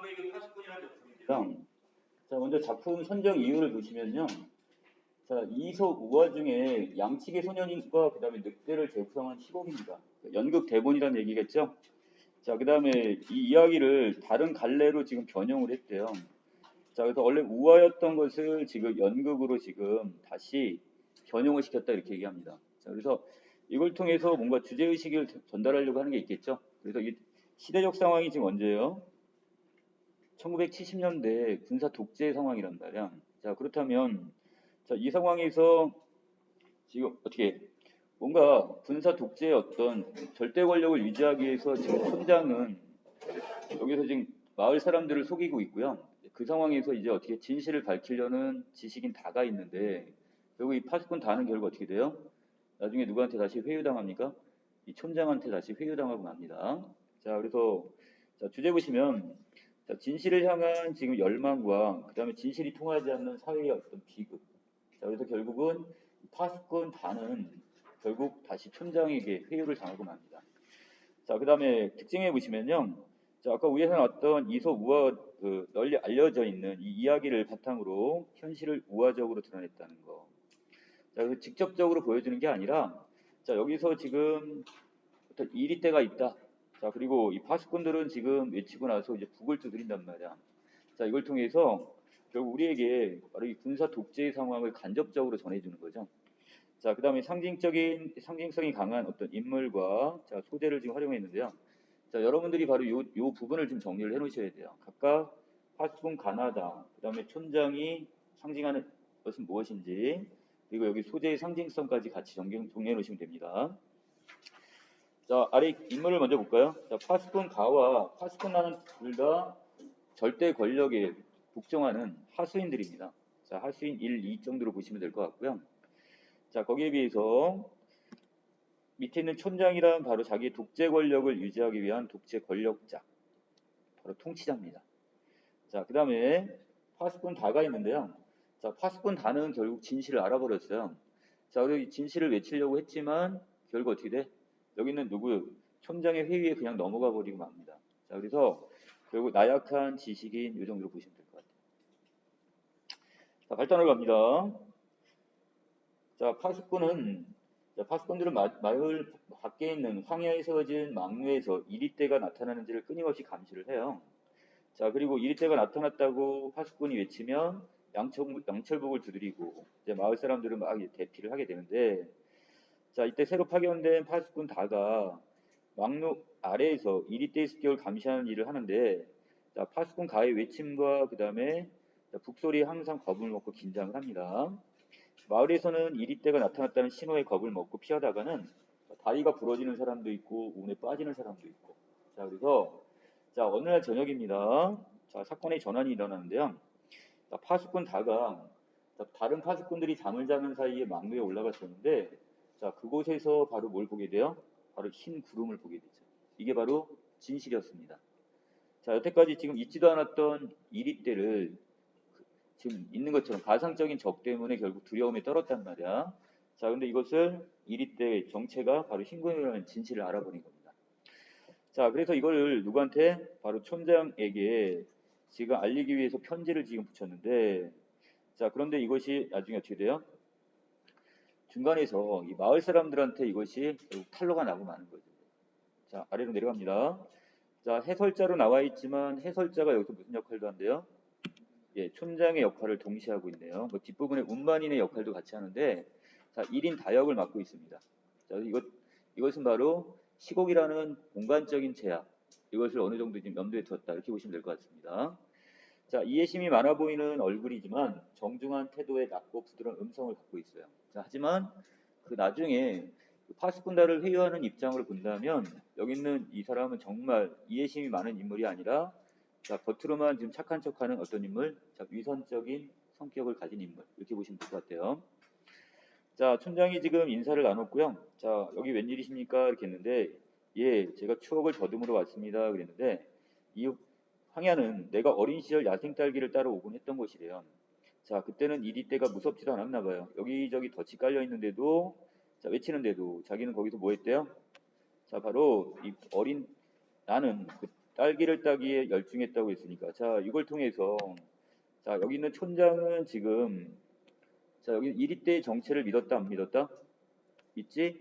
연극의 파수꾼이라는 작품입니다. 자, 먼저 작품 선정 이유를 보시면요. 자, 이석 우화 중에 양치기 소년인과 그 다음에 늑대를 재구성한 시곡입니다. 연극 대본이라는 얘기겠죠? 자, 그 다음에 이 이야기를 다른 갈래로 지금 변형을 했대요. 자, 그래서 원래 우화였던 것을 지금 연극으로 지금 다시 변형을 시켰다 이렇게 얘기합니다. 자, 그래서 이걸 통해서 뭔가 주제의식을 전달하려고 하는 게 있겠죠? 그래서 이 시대적 상황이 지금 언제예요? 1970년대 군사 독재 상황이란 말이야. 자, 그렇다면 자, 이 상황에서 지금 어떻게 뭔가 군사 독재의 어떤 절대 권력을 유지하기 위해서 지금 촌장은 여기서 지금 마을 사람들을 속이고 있고요. 그 상황에서 이제 어떻게 진실을 밝히려는 지식인 다가 있는데 결국 이 파수꾼 다는 결국 어떻게 돼요? 나중에 누구한테 다시 회유당합니까? 이 촌장한테 다시 회유당하고 맙니다. 자, 그래서 자, 주제 보시면 자, 진실을 향한 지금 열망과 그다음에 진실이 통하지 않는 사회의 어떤 비극. 자, 그래서 결국은 파수꾼 다는 결국 다시 촌장에게 회유를 당하고 맙니다. 자, 그다음에 특징에 보시면요. 자, 아까 위에서 나왔던 이석 우화 널리 알려져 있는 이 이야기를 바탕으로 현실을 우화적으로 드러냈다는 거. 자, 그래서 직접적으로 보여주는 게 아니라 자, 여기서 지금 어떤 이리때가 있다. 자, 그리고 이 파수꾼들은 지금 외치고 나서 이제 북을 두드린단 말이야. 자, 이걸 통해서 결국 우리에게 바로 이 군사 독재의 상황을 간접적으로 전해주는 거죠. 자, 그 다음에 상징성이 강한 어떤 인물과 자, 소재를 지금 활용했는데요. 자, 여러분들이 바로 요 부분을 좀 정리를 해 놓으셔야 돼요. 각각 파수꾼 가나다, 그 다음에 촌장이 상징하는 것은 무엇인지, 그리고 여기 소재의 상징성까지 같이 정리해 놓으시면 됩니다. 자, 아래 인물을 먼저 볼까요? 자, 파수꾼 가와 파수꾼 나는 둘 다 절대 권력에 복종하는 하수인들입니다. 자, 하수인 1, 2 정도로 보시면 될 것 같고요. 자, 거기에 비해서 밑에 있는 촌장이란 바로 자기 독재 권력을 유지하기 위한 독재 권력자, 바로 통치자입니다. 자, 그 다음에 파수꾼 다가 있는데요. 자, 파수꾼 다는 결국 진실을 알아버렸어요. 자, 그리고 진실을 외치려고 했지만 결국 어떻게 돼? 여기는 누구? 촌장의 회의에 그냥 넘어가 버리고 맙니다. 자, 그래서 결국 나약한 지식인 이 정도로 보시면 될 것 같아요. 자, 발단으로 갑니다. 자, 파수꾼들은 마을 밖에 있는 황야에 세워진 망루에서 이리떼가 나타나는지를 끊임없이 감시를 해요. 자, 그리고 이리떼가 나타났다고 파수꾼이 외치면 양철복을 두드리고 이제 마을 사람들은 막 대피를 하게 되는데, 자, 이때 새로 파견된 파수꾼 다가 망루 아래에서 이리떼의 습격을 감시하는 일을 하는데, 자, 파수꾼 가의 외침과 그 다음에 북소리에 항상 겁을 먹고 긴장을 합니다. 마을에서는 이리떼가 나타났다는 신호에 겁을 먹고 피하다가는 다리가 부러지는 사람도 있고 운에 빠지는 사람도 있고. 자, 그래서 자, 어느 날 저녁입니다. 자, 사건의 전환이 일어나는데요. 자, 파수꾼 다가 다른 파수꾼들이 잠을 자는 사이에 망루에 올라갔었는데, 자, 그곳에서 바로 뭘 보게 돼요? 바로 흰 구름을 보게 되죠. 이게 바로 진실이었습니다. 자, 여태까지 지금 있지도 않았던 이리떼를 지금 있는 것처럼 가상적인 적 때문에 결국 두려움에 떨었단 말이야. 자, 근데 이것을 이리떼의 정체가 바로 흰구름이라는 진실을 알아버린 겁니다. 자, 그래서 이걸 누구한테? 바로 촌장에게 지금 알리기 위해서 편지를 지금 붙였는데, 자, 그런데 이것이 나중에 어떻게 돼요? 중간에서 이 마을 사람들한테 이것이 결국 탄로가 나고 마는 거죠. 자, 아래로 내려갑니다. 자, 해설자로 나와 있지만 해설자가 여기서 무슨 역할도 한대요? 예, 촌장의 역할을 동시에 하고 있네요. 뭐 뒷부분에 운반인의 역할도 같이 하는데, 자, 1인 다역을 맡고 있습니다. 자, 이것은 바로 시곡이라는 공간적인 제약, 이것을 어느 정도 지금 염두에 뒀다 이렇게 보시면 될 것 같습니다. 자, 이해심이 많아 보이는 얼굴이지만 정중한 태도의 낮고 부드러운 음성을 갖고 있어요. 자, 하지만 그 나중에 파수꾼다를 회유하는 입장으로 본다면 여기 있는 이 사람은 정말 이해심이 많은 인물이 아니라 자, 겉으로만 지금 착한 척하는 어떤 인물, 자, 위선적인 성격을 가진 인물 이렇게 보시면 될 것 같아요. 자, 촌장이 지금 인사를 나눴고요. 자, 여기 웬일이십니까? 이렇게 했는데, 예, 제가 추억을 더듬으러 왔습니다. 그랬는데, 이 황야는 내가 어린 시절 야생 딸기를 따러 오곤 했던 곳이래요. 자, 그때는 이리떼가 무섭지도 않았나 봐요. 여기저기 덫이 깔려 있는데도, 자, 외치는데도 자기는 거기서 뭐 했대요? 자, 바로 이 어린 나는 그 딸기를 따기에 열중했다고 했으니까 자 이걸 통해서 자 여기 있는 촌장은 지금 자 여기 이리 때의 정체를 믿었다 안 믿었다? 믿지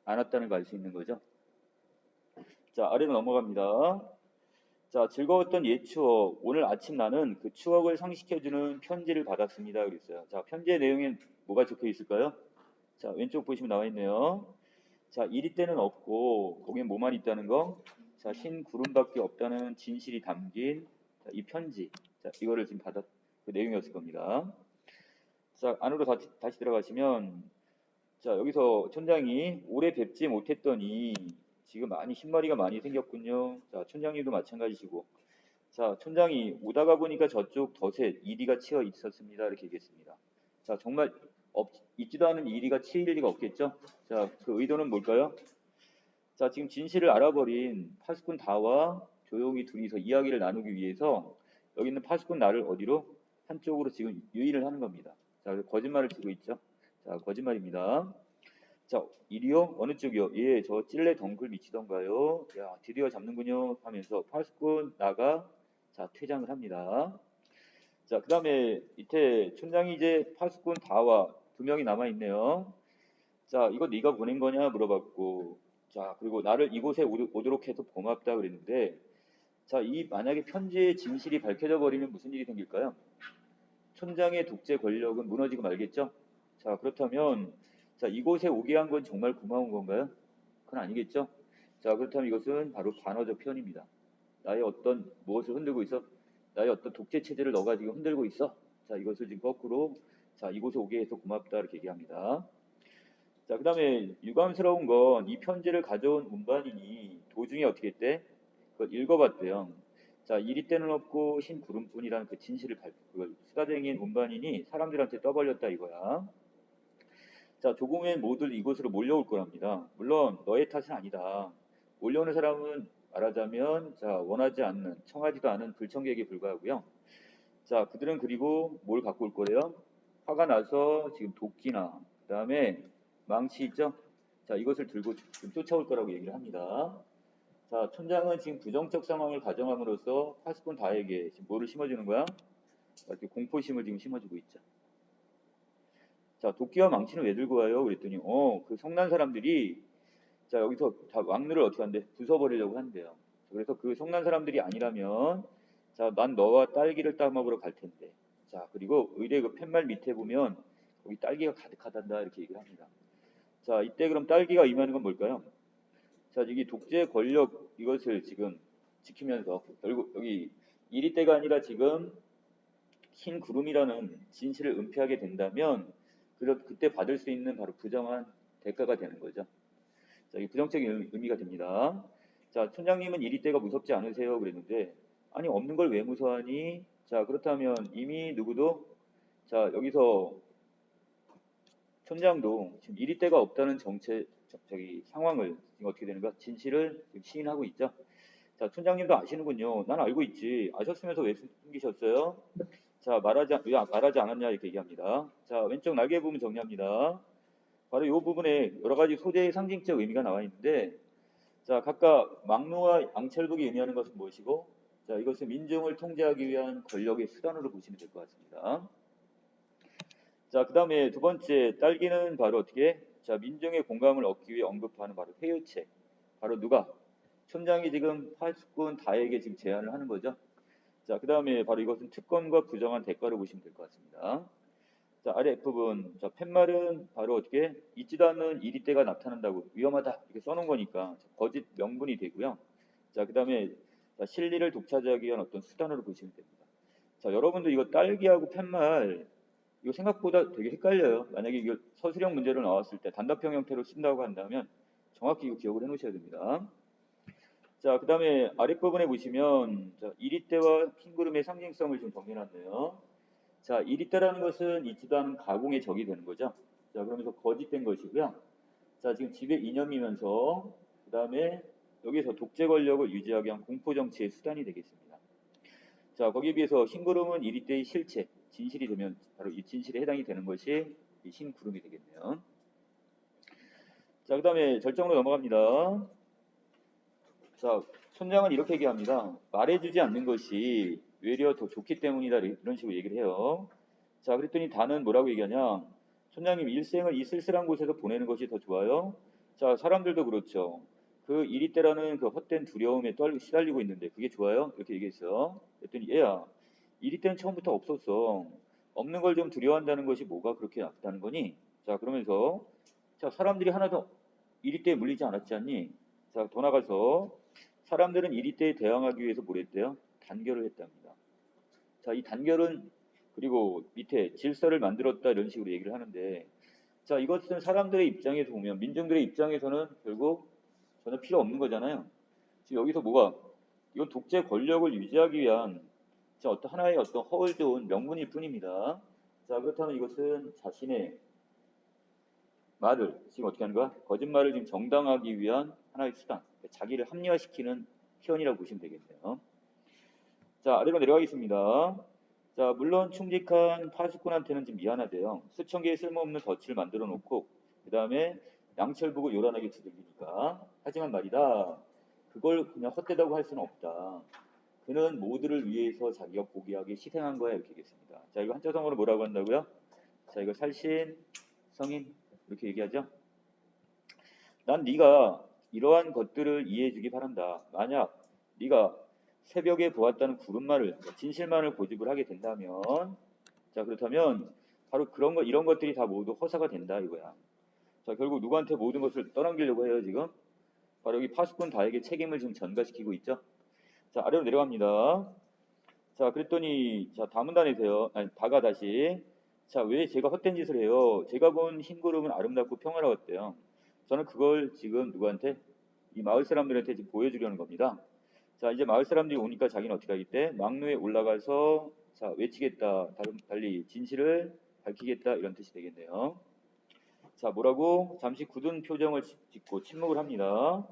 않았다는 걸 알 수 있는 거죠. 자 아래로 넘어갑니다. 자 즐거웠던 옛 추억 오늘 아침 나는 그 추억을 상식해주는 편지를 받았습니다 그랬어요. 자 편지의 내용엔 뭐가 적혀 있을까요? 자 왼쪽 보시면 나와 있네요. 자 이리 때는 없고 거기에 뭐만 있다는 거? 자 흰 구름밖에 없다는 진실이 담긴 자, 이 편지 자 이거를 지금 받았 그 내용이었을 겁니다. 자 안으로 다시 들어가시면 자 여기서 촌장이 오래 뵙지 못했더니 지금 많이 흰머리가 많이 생겼군요. 자 촌장님도 마찬가지시고 자 촌장이 오다가 보니까 저쪽 덫에 이리가 치여 있었습니다 이렇게 얘기했습니다. 자 정말 있지도 않은 이리가 치일 리가 없겠죠. 자 그 의도는 뭘까요? 자 지금 진실을 알아버린 파수꾼 다와 조용히 둘이서 이야기를 나누기 위해서 여기 있는 파수꾼 나를 어디로 한쪽으로 지금 유인을 하는 겁니다. 자 거짓말을 치고 있죠. 자 거짓말입니다. 자, 이리요? 어느 쪽이요? 예, 저 찔레 덩굴 미치던가요? 야, 드디어 잡는군요. 하면서 파수꾼 나가 자 퇴장을 합니다. 자, 그 다음에 밑에 촌장이 이제 파수꾼 다와 두 명이 남아 있네요. 자, 이거 네가 보낸 거냐 물어봤고, 자, 그리고 나를 이곳에 오도록 해서 고맙다 그랬는데, 자, 이 만약에 편지의 진실이 밝혀져 버리면 무슨 일이 생길까요? 촌장의 독재 권력은 무너지고 말겠죠? 자, 그렇다면 자, 이곳에 오게 한 건 정말 고마운 건가요? 그건 아니겠죠? 자, 그렇다면 이것은 바로 반어적 표현입니다. 나의 어떤 무엇을 흔들고 있어? 나의 어떤 독재 체제를 너가 지금 흔들고 있어? 자, 이것을 지금 거꾸로 자, 이곳에 오게 해서 고맙다 이렇게 얘기합니다. 자, 그다음에 유감스러운 건 이 편지를 가져온 운반인이 도중에 어떻게 했대? 그걸 읽어봤대요. 자, 이리 때는 없고 흰 구름뿐이라는 그 진실을 그걸 수다쟁이인 운반인이 사람들한테 떠벌렸다 이거야. 자, 조금 후엔 모두 이곳으로 몰려올 거랍니다. 물론 너의 탓은 아니다. 몰려오는 사람은 말하자면 자, 원하지 않는, 청하지도 않은 불청객에 불과하고요. 자, 그들은 그리고 뭘 갖고 올 거래요? 화가 나서 지금 도끼나 그다음에 망치 있죠? 자, 이것을 들고 지금 쫓아올 거라고 얘기를 합니다. 자, 촌장은 지금 부정적 상황을 가정함으로써 파수꾼 다에게 지금 뭐를 심어주는 거야? 이렇게 공포심을 지금 심어주고 있죠. 자, 도끼와 망치는 왜 들고 와요? 그랬더니, 그 성난 사람들이, 자, 여기서 다 왕르를 어떻게 한대? 부숴버리려고 한대요. 그래서 그 성난 사람들이 아니라면, 자, 난 너와 딸기를 따먹으러 갈 텐데. 자, 그리고 의뢰 그 팻말 밑에 보면, 거기 딸기가 가득하단다. 이렇게 얘기를 합니다. 자, 이때 그럼 딸기가 의미하는 건 뭘까요? 자, 여기 독재 권력 이것을 지금 지키면서, 결국 여기 이리 때가 아니라 지금 흰 구름이라는 진실을 은폐하게 된다면 그때 받을 수 있는 바로 부정한 대가가 되는 거죠. 자, 이 부정적인 의미가 됩니다. 자, 촌장님은 이리 때가 무섭지 않으세요? 그랬는데 아니 없는 걸 왜 무서워하니? 자, 그렇다면 이미 누구도 자 여기서 촌장도 지금 이리 때가 없다는 상황을 지금 어떻게 되는가? 진실을 지금 시인하고 있죠. 자, 촌장님도 아시는군요. 난 알고 있지. 아셨으면서 왜 숨기셨어요? 자, 말하지 않았냐 이렇게 얘기합니다. 자, 왼쪽 날개 부분 정리합니다. 바로 이 부분에 여러 가지 소재의 상징적 의미가 나와 있는데, 자, 각각 막루와 앙철북이 의미하는 것은 무엇이고, 자, 이것은 민중을 통제하기 위한 권력의 수단으로 보시면 될 것 같습니다. 자, 그 다음에 두 번째, 딸기는 바로 어떻게? 자, 민중의 공감을 얻기 위해 언급하는 바로 회유책. 바로 누가? 촌장이 지금 파수꾼 다에게 지금 제안을 하는 거죠. 자, 그 다음에 바로 이것은 특권과 부정한 대가로 보시면 될 것 같습니다. 자, 아래 F부분. 자, 팻말은 바로 어떻게 있지도 않는 이리 때가 나타난다고 위험하다 이렇게 써놓은 거니까 거짓 명분이 되고요. 자, 그 다음에 실리를 독차지하기 위한 어떤 수단으로 보시면 됩니다. 자, 여러분도 이거 딸기하고 팻말 이거 생각보다 되게 헷갈려요. 만약에 이거 서술형 문제로 나왔을 때 단답형 형태로 쓴다고 한다면 정확히 이거 기억을 해 놓으셔야 됩니다. 자, 그 다음에 아랫부분에 보시면 자, 이리때와 흰구름의 상징성을 좀 정리해놨네요. 자, 이리때라는 것은 있지도 않은 가공의 적이 되는 거죠. 자, 그러면서 거짓된 것이고요. 자, 지금 지배 이념이면서 그 다음에 여기서 독재 권력을 유지하기 위한 공포 정치의 수단이 되겠습니다. 자, 거기에 비해서 흰구름은 이리때의 실체, 진실이 되면 바로 이 진실에 해당이 되는 것이 이 흰구름이 되겠네요. 자, 그 다음에 절정으로 넘어갑니다. 자, 촌장은 이렇게 얘기합니다. 말해주지 않는 것이 외려 더 좋기 때문이다. 이런 식으로 얘기를 해요. 자, 그랬더니 다는 뭐라고 얘기하냐? 촌장님, 일생을 이 쓸쓸한 곳에서 보내는 것이 더 좋아요? 자, 사람들도 그렇죠. 그 이리 때라는 그 헛된 두려움에 시달리고 있는데 그게 좋아요? 이렇게 얘기했어요. 그랬더니 얘야, 이리 때는 처음부터 없었어. 없는 걸 좀 두려워한다는 것이 뭐가 그렇게 나쁘다는 거니? 자, 그러면서 자, 사람들이 하나도 이리 때에 물리지 않았지 않니? 자, 더 나가서 사람들은 이리 때에 대항하기 위해서 뭘 했대요? 단결을 했답니다. 자, 이 단결은 그리고 밑에 질서를 만들었다 이런 식으로 얘기를 하는데 자, 이것은 사람들의 입장에서 보면 민중들의 입장에서는 결국 전혀 필요 없는 거잖아요. 지금 여기서 뭐가 이건 독재 권력을 유지하기 위한 자, 어떤 하나의 어떤 허울 좋은 명분일 뿐입니다. 자, 그렇다면 이것은 자신의 말을 지금 어떻게 하는 거야? 거짓말을 지금 정당화하기 위한 하나의 수단, 자기를 합리화시키는 표현이라고 보시면 되겠네요. 자, 아래로 내려가겠습니다. 자, 물론 충직한 파수꾼한테는 좀 미안하대요. 수천 개의 쓸모없는 덫을 만들어 놓고 그 다음에 양철북을 요란하게 두들기니까. 하지만 말이다. 그걸 그냥 헛되다고 할 수는 없다. 그는 모두를 위해서 자기가 고귀하게 희생한 거야 이렇게 얘기했습니다. 자, 이거 한자성어로 뭐라고 한다고요? 자, 이거 살신, 성인 이렇게 얘기하죠. 난 네가 이러한 것들을 이해해주기 바란다. 만약 네가 새벽에 보았다는 구름만을 진실만을 고집을 하게 된다면 자 그렇다면 바로 그런 거 이런 것들이 다 모두 허사가 된다 이거야. 자 결국 누구한테 모든 것을 떠넘기려고 해요 지금? 바로 여기 파수꾼 다에게 책임을 지금 전가시키고 있죠. 자 아래로 내려갑니다. 자 그랬더니 자 다음 단에서요. 아니 다가 다시 자 왜 제가 헛된 짓을 해요? 제가 본 흰 구름은 아름답고 평화로웠대요. 저는 그걸 지금 누구한테 이 마을 사람들한테 지금 보여주려는 겁니다. 자 이제 마을 사람들이 오니까 자기는 어떻게 하겠대? 막루에 올라가서 자 외치겠다. 달리 진실을 밝히겠다 이런 뜻이 되겠네요. 자 뭐라고? 잠시 굳은 표정을 짓고 침묵을 합니다.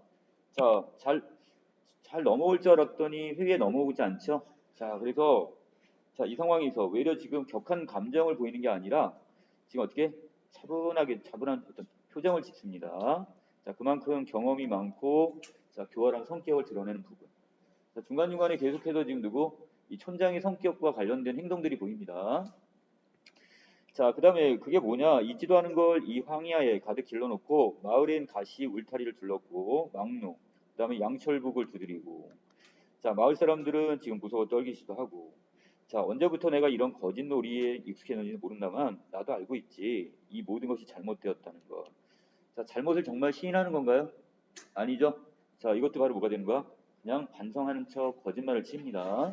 잘 넘어올 줄 알았더니 회의에 넘어오지 않죠. 자 그래서 자 이 상황에서 외려 지금 격한 감정을 보이는 게 아니라 지금 어떻게 차분한 어떤 표정을 짓습니다. 자 그만큼 경험이 많고 자 교활한 성격을 드러내는 부분. 자, 중간중간에 계속해서 지금 이 촌장의 성격과 관련된 행동들이 보입니다. 자, 그 다음에 그게 뭐냐? 있지도 않은 걸 이 황야에 가득 길러놓고 마을엔 가시 울타리를 둘렀고 막루, 그 다음에 양철북을 두드리고 자, 마을 사람들은 지금 무서워 떨기시도 하고 자, 언제부터 내가 이런 거짓놀이에 익숙해졌는지 모른다만 나도 알고 있지. 이 모든 것이 잘못되었다는 거. 자, 잘못을 정말 시인하는 건가요? 아니죠. 자, 이것도 바로 뭐가 되는 거야? 그냥 반성하는 척 거짓말을 칩니다.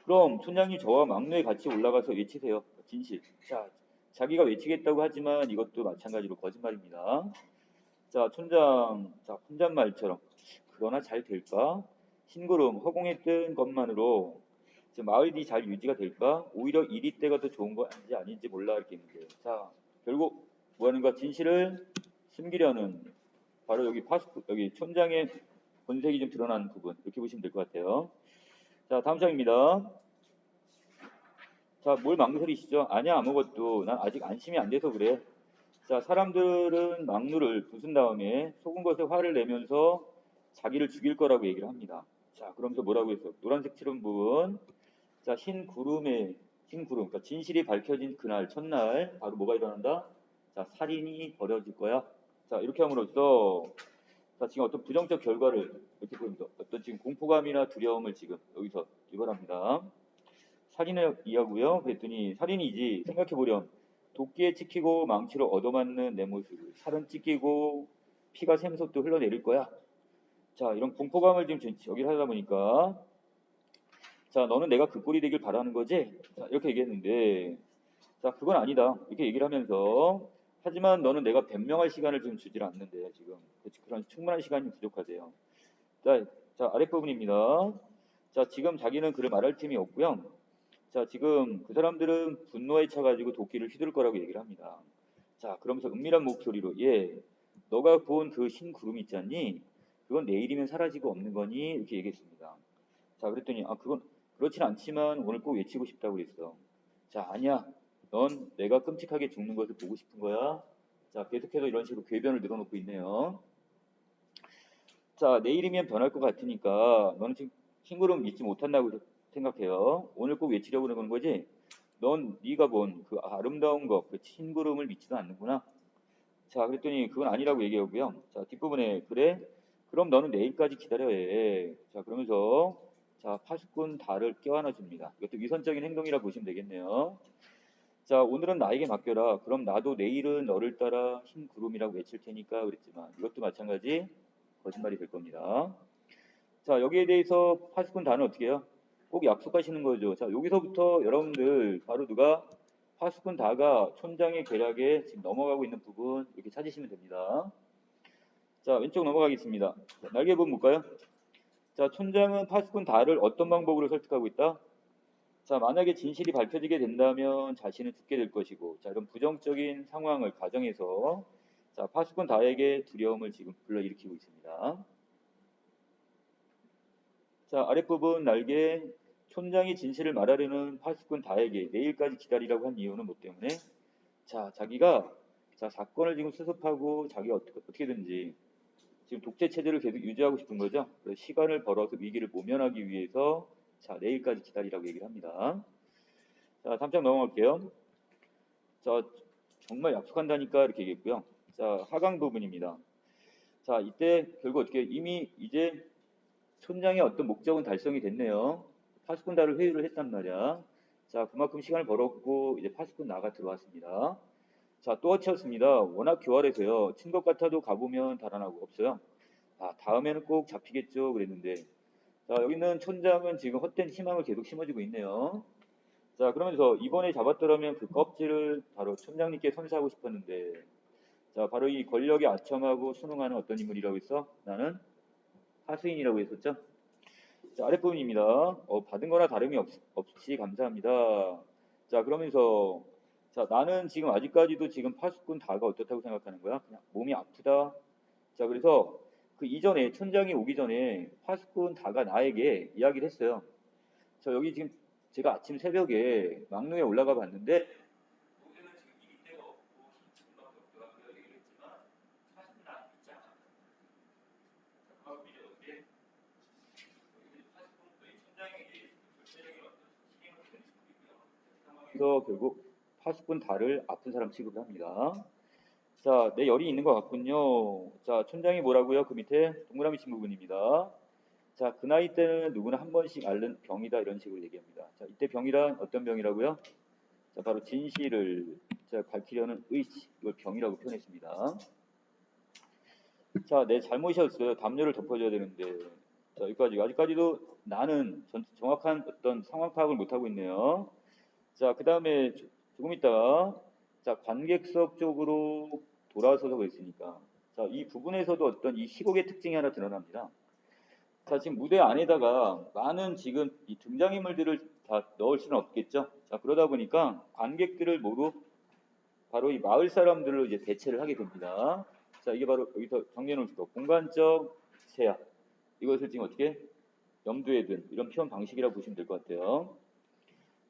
그럼 촌장님 저와 막내에 같이 올라가서 외치세요. 진실. 자, 자기가 외치겠다고 하지만 이것도 마찬가지로 거짓말입니다. 자, 촌장, 자, 혼잣말처럼. 그러나 잘 될까? 흰구름, 허공에 뜬 것만으로 마을이 잘 유지가 될까? 오히려 이리 때가 더 좋은 건지 아닌지 몰라 이렇게 있는데. 자, 결국 뭐 하는 거야? 진실을 숨기려는 바로 여기 촌장의 본색이 좀 드러나는 부분 이렇게 보시면 될 것 같아요. 자 다음 장입니다. 자 뭘 망설이시죠? 아니야 아무것도 난 아직 안심이 안 돼서 그래. 자 사람들은 막루를 부순 다음에 속은 것에 화를 내면서 자기를 죽일 거라고 얘기를 합니다. 자 그러면서 뭐라고 했어? 노란색 칠한 부분. 자 흰 구름 그러니까 진실이 밝혀진 그날 첫날 바로 뭐가 일어난다? 자 살인이 벌어질 거야. 자 이렇게 함으로써 자, 지금 어떤 부정적 결과를 이렇게 보입니다. 어떤 지금 공포감이나 두려움을 지금 여기서 유발합니다. 살인을 이하고요. 그랬더니 살인이지 생각해보렴. 도끼에 찍히고 망치로 얻어맞는 내 모습을 살은 찢기고 피가 샘솟도 흘러내릴 거야. 자 이런 공포감을 지금 여기 하다 보니까 자 너는 내가 그 꼴이 되길 바라는 거지? 자 이렇게 얘기했는데 자 그건 아니다. 이렇게 얘기를 하면서 하지만 너는 내가 변명할 시간을 좀 주질 않는데 지금 그런 충분한 시간이 부족하대요. 자 아랫부분입니다. 자 지금 자기는 그를 말할 틈이 없고요. 자 지금 그 사람들은 분노에 차가지고 도끼를 휘둘 거라고 얘기를 합니다. 자 그러면서 은밀한 목소리로 너가 본 그 흰 구름 있지 않니? 그건 내일이면 사라지고 없는 거니? 이렇게 얘기했습니다. 자 그랬더니 그건 그렇진 않지만 오늘 꼭 외치고 싶다고 그랬어. 자 아니야. 넌 내가 끔찍하게 죽는 것을 보고 싶은 거야. 자 계속해서 이런 식으로 궤변을 늘어놓고 있네요. 자, 내일이면 변할 것 같으니까 너는 지금 심부름 믿지 못한다고 생각해요. 오늘 꼭 외치려고 그러는 거지? 넌 네가 본 그 아름다운 것, 그 심부름을 믿지도 않는구나. 자, 그랬더니 그건 아니라고 얘기하고요. 자, 뒷부분에 그래? 그럼 너는 내일까지 기다려야 해. 자, 그러면서 자, 파수꾼 달을 껴안아 줍니다. 이것도 위선적인 행동이라 보시면 되겠네요. 자, 오늘은 나에게 맡겨라. 그럼 나도 내일은 너를 따라 흰 구름이라고 외칠 테니까 그랬지만 이것도 마찬가지 거짓말이 될 겁니다. 자, 여기에 대해서 파수꾼 단은 어떻게 해요? 꼭 약속하시는 거죠. 자, 여기서부터 여러분들 바로 누가 파수꾼 다가 촌장의 계략에 지금 넘어가고 있는 부분 이렇게 찾으시면 됩니다. 자, 왼쪽 넘어가겠습니다. 자, 날개 부분 볼까요? 자, 촌장은 파수꾼 다를 어떤 방법으로 설득하고 있다? 자, 만약에 진실이 밝혀지게 된다면 자신은 죽게 될 것이고, 자, 이런 부정적인 상황을 가정해서 자, 파수꾼 다에게 두려움을 지금 불러일으키고 있습니다. 자, 아랫부분 날개 촌장이 진실을 말하려는 파수꾼 다에게 내일까지 기다리라고 한 이유는 뭐 때문에? 자, 자기가 자, 사건을 지금 수습하고 자기가 어떻게든지 지금 독재 체제를 계속 유지하고 싶은 거죠. 그래서 시간을 벌어서 위기를 모면하기 위해서 자, 내일까지 기다리라고 얘기를 합니다. 자, 3장 넘어갈게요. 자, 정말 약속한다니까 이렇게 얘기했고요. 자, 하강 부분입니다. 자, 이때 결국 어떻게 이미 이제 촌장의 어떤 목적은 달성이 됐네요. 파수꾼 다를 회유를 했단 말이야. 자, 그만큼 시간을 벌었고 이제 파수꾼 나가 들어왔습니다. 자, 또 어치였습니다. 워낙 교활해서요. 친 것 같아도 가보면 달아나고 없어요. 아, 다음에는 꼭 잡히겠죠 그랬는데 자, 여기는 촌장은 지금 헛된 희망을 계속 심어주고 있네요. 자, 그러면서 이번에 잡았더라면 그 껍질을 바로 촌장님께 선사하고 싶었는데 자, 바로 이 권력에 아첨하고 순응하는 어떤 인물이라고 했어? 나는 하수인이라고 했었죠? 자, 아랫부분입니다. 받은 거나 다름이 없이 감사합니다. 자, 그러면서 자, 나는 지금 아직까지도 지금 파수꾼 다가 어떻다고 생각하는 거야? 그냥 몸이 아프다. 자, 그래서 그 이전에 촌장이 오기 전에 파수꾼 다가 나에게 이야기를 했어요. 저 여기 지금 제가 아침 새벽에 막루에 올라가 봤는데 그래서 결국 파수꾼 다를 아픈 사람 취급을 합니다. 자, 내 열이 있는 것 같군요. 자, 촌장이 뭐라고요? 그 밑에 동그라미 친 부분입니다. 자, 그 나이 때는 누구나 한 번씩 앓는 병이다 이런 식으로 얘기합니다. 자, 이때 병이란 어떤 병이라고요? 자, 바로 진실을 자, 밝히려는 의지, 이걸 병이라고 표현했습니다. 자, 내 잘못이었어요. 담요를 덮어줘야 되는데. 자, 여기까지. 아직까지도 나는 정확한 어떤 상황 파악을 못하고 있네요. 자, 그 다음에 조금 있다가 자, 관객석 쪽으로 돌아서서 보였으니까 자, 이 부분에서도 어떤 이 시곡의 특징이 하나 드러납니다. 자, 지금 무대 안에다가 많은 지금 이 등장인물들을 다 넣을 수는 없겠죠. 자, 그러다 보니까 관객들을 모두 바로 이 마을 사람들로 이제 대체를 하게 됩니다. 자, 이게 바로 여기서 정리해 놓을 거 공간적 제약. 이것을 지금 어떻게 염두에 둔 이런 표현 방식이라고 보시면 될 것 같아요.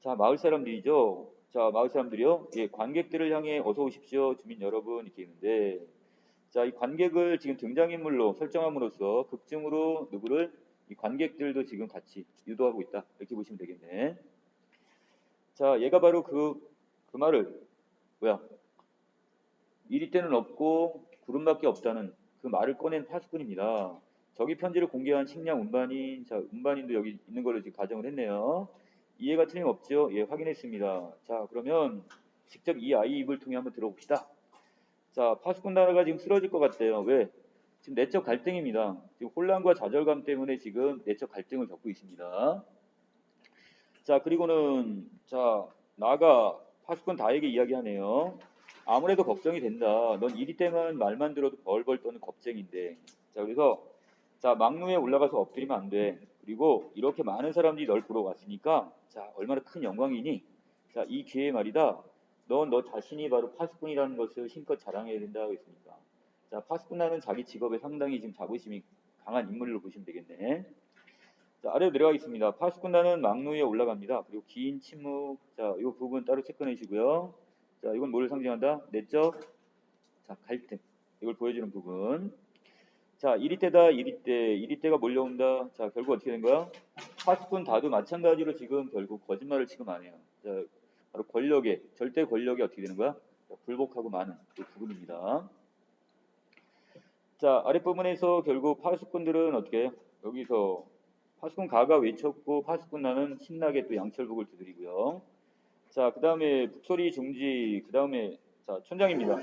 자, 마을 사람들이죠. 자, 마을 사람들이요. 예, 관객들을 향해 어서 오십시오, 주민 여러분 이렇게 있는데, 자, 이 관객을 지금 등장인물로 설정함으로써 극중으로 누구를 이 관객들도 지금 같이 유도하고 있다 이렇게 보시면 되겠네. 자, 얘가 바로 그 말을 뭐야? 이리 때는 없고 구름밖에 없다는 그 말을 꺼낸 파수꾼입니다. 저기 편지를 공개한 식량 운반인, 자, 운반인도 여기 있는 걸로 지금 가정을 했네요. 이해가 틀림없죠? 예, 확인했습니다. 자, 그러면 직접 이 아이 입을 통해 한번 들어봅시다. 자, 파수꾼 나라가 지금 쓰러질 것 같아요. 왜? 지금 내적 갈등입니다. 지금 혼란과 좌절감 때문에 지금 내적 갈등을 겪고 있습니다. 자, 그리고는 자, 나가 파수꾼 다에게 이야기하네요. 아무래도 걱정이 된다. 넌 이리 때만 말만 들어도 벌벌 떠는 겁쟁인데. 자, 그래서 자, 막루에 올라가서 엎드리면 안 돼. 그리고 이렇게 많은 사람들이 널 보러 왔으니까 자, 얼마나 큰 영광이니? 자, 이 기회에 말이다. 넌 너 자신이 바로 파수꾼이라는 것을 힘껏 자랑해야 된다고 했으니까. 자, 파수꾼이라는 자기 직업에 상당히 지금 자부심이 강한 인물로 보시면 되겠네. 자, 아래로 내려가겠습니다. 파수꾼단은 막루 위에 올라갑니다. 그리고 긴 침묵. 자, 이 부분 따로 체크해주시고요. 자, 이건 뭐를 상징한다? 내적 자, 갈등. 이걸 보여주는 부분. 자, 이리때다, 이리때, 이리때가 몰려온다. 자, 결국 어떻게 된 거야? 파수꾼 다도 마찬가지로 지금 결국 거짓말을 지금 안 해요. 자, 바로 권력에, 절대 권력이 어떻게 되는 거야? 자, 굴복하고 마는 그 부분입니다. 자, 아랫부분에서 결국 파수꾼들은 어떻게 해요? 여기서 파수꾼 가가 외쳤고 파수꾼 나는 신나게 또 양철북을 두드리고요. 자, 그 다음에 북소리 중지, 그 다음에 자, 촌장입니다.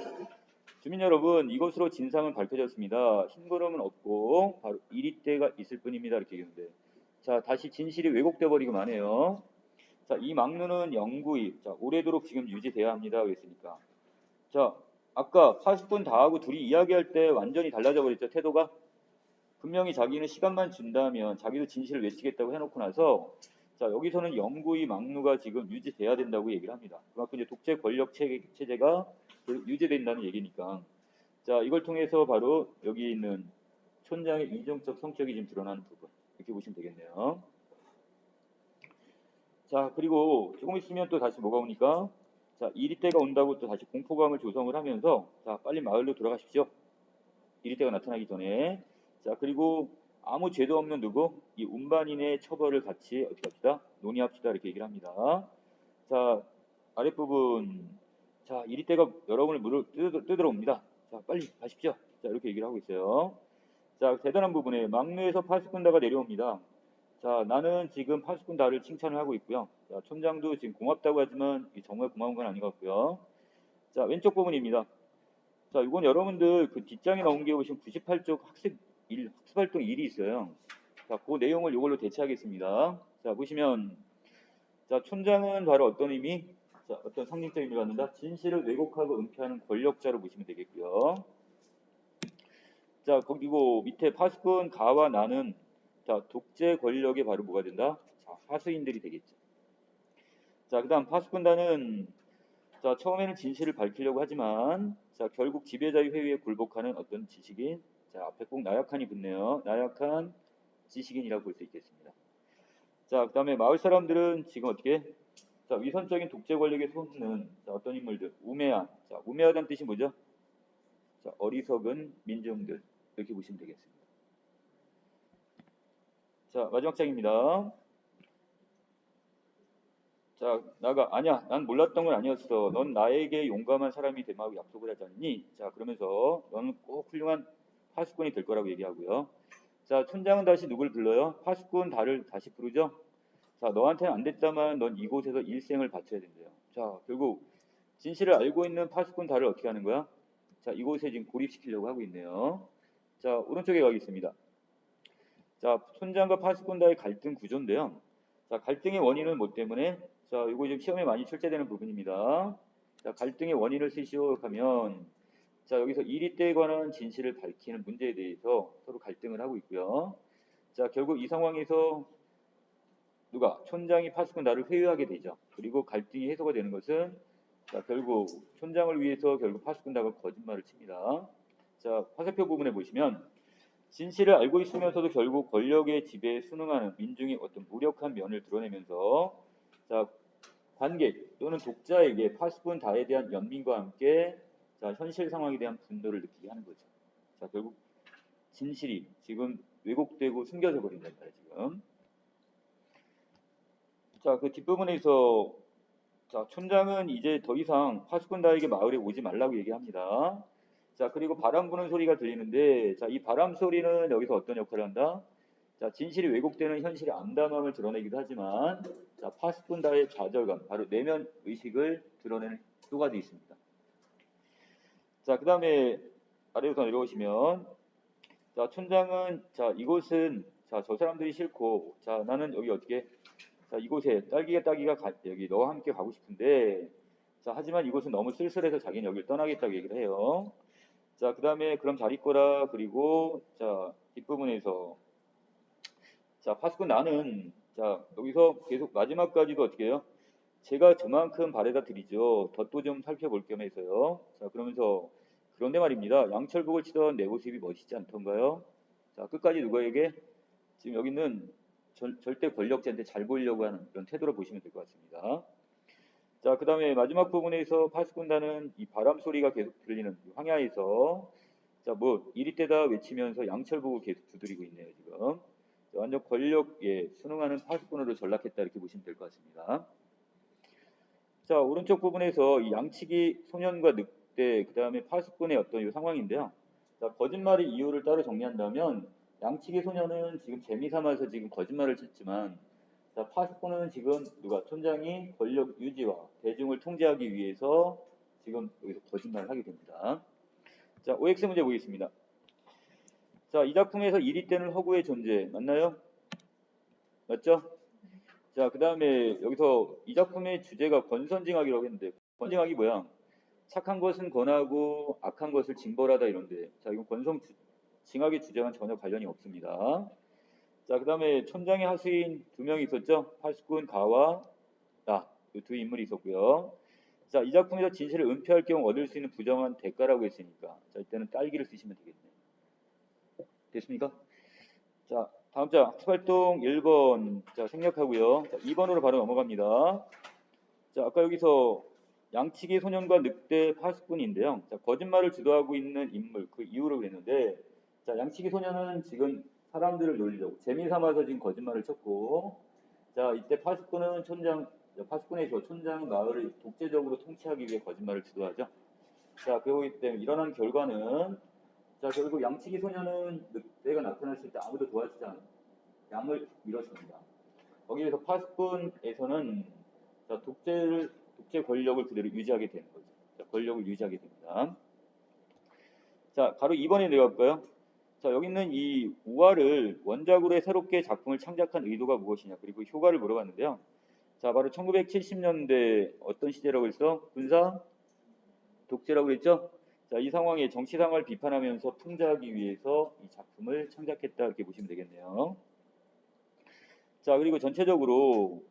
주민 여러분, 이것으로 진상은 밝혀졌습니다. 흰걸음은 없고 바로 이리때가 있을 뿐입니다. 이렇게 얘기했는데, 자, 다시 진실이 왜곡돼 버리고 마네요. 자, 이 막루는 영구히, 자, 오래도록 지금 유지돼야 합니다. 그랬으니까, 자, 아까 80분 다 하고 둘이 이야기할 때 완전히 달라져 버렸죠. 태도가 분명히 자기는 시간만 준다면 자기도 진실을 외치겠다고 해놓고 나서, 자, 여기서는 영구히 막루가 지금 유지돼야 된다고 얘기를 합니다. 그만큼 이제 독재 권력 체제가 유지된다는 얘기니까. 자, 이걸 통해서 바로 여기 있는 촌장의 이중적 성격이 지금 드러나는 부분, 이렇게 보시면 되겠네요. 자, 그리고 조금 있으면 또 다시 뭐가 오니까, 자, 이리때가 온다고 또 다시 공포감을 조성을 하면서, 자, 빨리 마을로 돌아가십시오. 이리때가 나타나기 전에. 자, 그리고 아무 죄도 없는 누구? 이 운반인의 처벌을 같이 어떻게 합시다? 논의합시다. 이렇게 얘기를 합니다. 자, 아랫부분. 자, 이리때가 여러분을 물을 뜯으러 옵니다. 자, 빨리 가십시오. 자, 이렇게 얘기를 하고 있어요. 자, 대단한 부분에 막루에서 파수꾼다가 내려옵니다. 자, 나는 지금 파수꾼다를 칭찬을 하고 있고요. 자, 촌장도 지금 고맙다고 하지만 정말 고마운 건 아닌 것 같고요. 자, 왼쪽 부분입니다. 자, 이건 여러분들 그 뒷장에 나온 게 보시면 98쪽 학습활동 1이 있어요. 자, 그 내용을 이걸로 대체하겠습니다. 자, 보시면, 자, 촌장은 바로 어떤 의미? 자, 어떤 상징적 의미를 갖는다? 진실을 왜곡하고 은폐하는 권력자로 보시면 되겠고요. 자, 그리고 밑에 파수꾼 가와 나는, 자, 독재 권력이 바로 뭐가 된다? 자, 하수인들이 되겠죠. 자, 그 다음 파수꾼단은, 자, 처음에는 진실을 밝히려고 하지만, 자, 결국 지배자의 회의에 굴복하는 어떤 지식인, 자, 앞에 꼭 나약한이 붙네요. 나약한 지식인이라고 볼 수 있겠습니다. 자, 그 다음에 마을 사람들은 지금 어떻게? 자, 위선적인 독재 권력에 속는, 자, 어떤 인물들? 우매한. 자, 우매하다는 뜻이 뭐죠? 자, 어리석은 민중들. 이렇게 보시면 되겠습니다. 자, 마지막 장입니다. 자, 아니야, 난 몰랐던 건 아니었어. 넌 나에게 용감한 사람이 되마고 약속을 하지 않니? 자, 그러면서 너는 꼭 훌륭한 파수꾼이 될 거라고 얘기하고요. 자, 촌장은 다시 누굴 불러요? 파수꾼 다를 다시 부르죠? 자, 너한테는 안 됐다만 넌 이곳에서 일생을 바쳐야 된대요. 자, 결국 진실을 알고 있는 파수꾼 다를 어떻게 하는 거야? 자, 이곳에 지금 고립시키려고 하고 있네요. 자, 오른쪽에 가겠습니다. 자, 촌장과 파수꾼 다의 갈등 구조인데요. 자, 갈등의 원인은 뭐 때문에? 자, 이거 지금 시험에 많이 출제되는 부분입니다. 자, 갈등의 원인을 쓰시오 하면, 자, 여기서 이리때에 관한 진실을 밝히는 문제에 대해서 서로 갈등을 하고 있고요. 자, 결국 이 상황에서 누가? 촌장이 파수꾼 나를 회유하게 되죠. 그리고 갈등이 해소가 되는 것은, 자, 결국 촌장을 위해서 결국 파수꾼 나가 거짓말을 칩니다. 자, 화살표 부분에 보시면 진실을 알고 있으면서도 결국 권력의 지배에 순응하는 민중의 어떤 무력한 면을 드러내면서, 자, 관객 또는 독자에게 파수꾼 다에 대한 연민과 함께, 자, 현실 상황에 대한 분노를 느끼게 하는 거죠. 자, 결국 진실이 지금 왜곡되고 숨겨져 버린다 지금. 자, 그 뒷부분에서, 자, 촌장은 이제 더 이상 파수꾼 다에게 마을에 오지 말라고 얘기합니다. 자, 그리고 바람 부는 소리가 들리는데, 자, 이 바람 소리는 여기서 어떤 역할을 한다? 자, 진실이 왜곡되는 현실의 암담함을 드러내기도 하지만, 자, 파수꾼다의 좌절감, 바로 내면 의식을 드러내는 효과도 있습니다. 자, 그 다음에 아래로 내려오시면, 자, 촌장은, 자, 이곳은, 자, 저 사람들이 싫고, 자, 나는 여기 어떻게, 자, 이곳에 딸기가 여기 너와 함께 가고 싶은데, 자, 하지만 이곳은 너무 쓸쓸해서 자기는 여기를 떠나겠다고 얘기를 해요. 자, 그 다음에 그럼 잘 있거라. 그리고, 자, 뒷부분에서, 자, 파수꾼 나는, 자, 여기서 계속 마지막까지도 어떻게 해요? 제가 저만큼 바래다 드리죠. 덧도 좀 살펴볼 겸해서요. 자, 그러면서, 그런데 말입니다. 양철복을 치던 내 모습이 멋있지 않던가요? 자, 끝까지 누구에게? 지금 여기는 절대 권력자한테 잘 보이려고 하는 그런 태도로 보시면 될 것 같습니다. 자, 그 다음에 마지막 부분에서 파수꾼단은 이 바람 소리가 계속 들리는 황야에서, 자, 뭐 이리 때다 외치면서 양철복을 계속 두드리고 있네요, 지금. 자, 완전 권력에 순응하는 파수꾼으로 전락했다 이렇게 보시면 될 것 같습니다. 자, 오른쪽 부분에서 이 양치기 소년과 늑대, 그 다음에 파수꾼의 어떤 이 상황인데요. 자, 거짓말의 이유를 따로 정리한다면 양치기 소년은 지금 재미삼아서 지금 거짓말을 쳤지만, 자, 파수꾼은 지금 누가 촌장이 권력 유지와 대중을 통제하기 위해서 지금 여기서 거짓말을 하게 됩니다. 자, OX 문제 보겠습니다. 자, 이 작품에서 이리 때는 허구의 존재 맞나요? 맞죠? 자, 그 다음에 여기서 이 작품의 주제가 권선징악이라고 했는데, 권징악이 뭐야? 착한 것은 권하고 악한 것을 징벌하다 이런데, 자, 이건 권선징악의 주제와는 전혀 관련이 없습니다. 자, 그 다음에 촌장의 하수인 두 명이 있었죠? 파수꾼 가와 나, 이 두 인물이 있었고요. 자, 이 작품에서 진실을 은폐할 경우 얻을 수 있는 부정한 대가라고 했으니까, 자, 이때는 딸기를 쓰시면 되겠네요. 됐습니까? 자, 다음 자, 학습활동 1번. 자, 생략하고요. 자, 2번으로 바로 넘어갑니다. 자, 아까 여기서 양치기 소년과 늑대 파수꾼인데요. 자, 거짓말을 주도하고 있는 인물, 그 이유를 그랬는데, 자, 양치기 소년은 지금 사람들을 놀리려고 재미삼아서 지금 거짓말을 쳤고, 자, 이때 파수꾼에서 촌장 마을을 독재적으로 통치하기 위해 거짓말을 주도하죠. 자, 그러기 때문에 일어난 결과는, 자, 결국 양치기 소년은 늑대가 나타났을 때 아무도 도와주지 않아요. 양을 잃었습니다. 거기에서 파수꾼에서는, 자, 독재 권력을 그대로 유지하게 되는 거죠. 자, 권력을 유지하게 됩니다. 자, 바로 2번에 내려갈까요? 자, 여기 있는 이 우화를 원작으로 새롭게 작품을 창작한 의도가 무엇이냐, 그리고 효과를 물어봤는데요. 자, 바로 1970년대 어떤 시대라고 했어? 군사 독재라고 했죠? 자, 이 상황에 정치 상황을 비판하면서 풍자하기 위해서 이 작품을 창작했다 이렇게 보시면 되겠네요. 자, 그리고 전체적으로,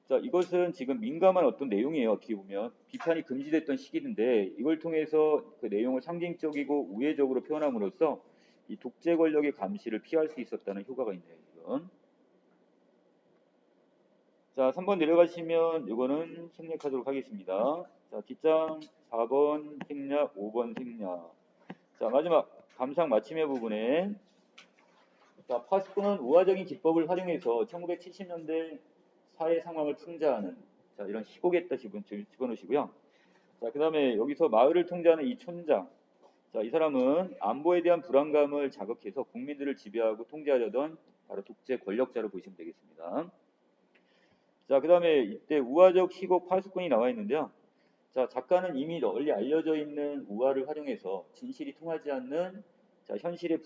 자, 이것은 지금 민감한 어떤 내용이에요. 어떻게 보면 비판이 금지됐던 시기인데 이걸 통해서 그 내용을 상징적이고 우회적으로 표현함으로써 이 독재 권력의 감시를 피할 수 있었다는 효과가 있네요. 지금. 자, 3번 내려가시면 이거는 생략하도록 하겠습니다. 자, 뒷장 4번 생략, 5번 생략. 자, 마지막 감상 마침의 부분에, 자, 파스코는 우화적인 기법을 활용해서 1970년대 사회 상황을 풍자하는, 자, 이런 시곡에다 집어넣으시고요. 자, 그 다음에 여기서 마을을 통제하는 이 촌장, 자, 이 사람은 안보에 대한 불안감을 자극해서 국민들을 지배하고 통제하려던 바로 독재 권력자로 보시면 되겠습니다. 자, 그 다음에 이때 우화적 시곡 파수꾼이 나와 있는데요. 자, 작가는 이미 널리 알려져 있는 우화를 활용해서 진실이 통하지 않는, 자, 현실의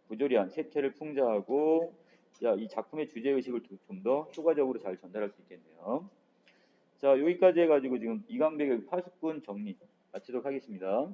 부조리한 세태를 풍자하고, 자, 이 작품의 주제의식을 좀 더 효과적으로 잘 전달할 수 있겠네요. 자, 여기까지 해가지고 지금 이강백의 파수꾼 정리 마치도록 하겠습니다.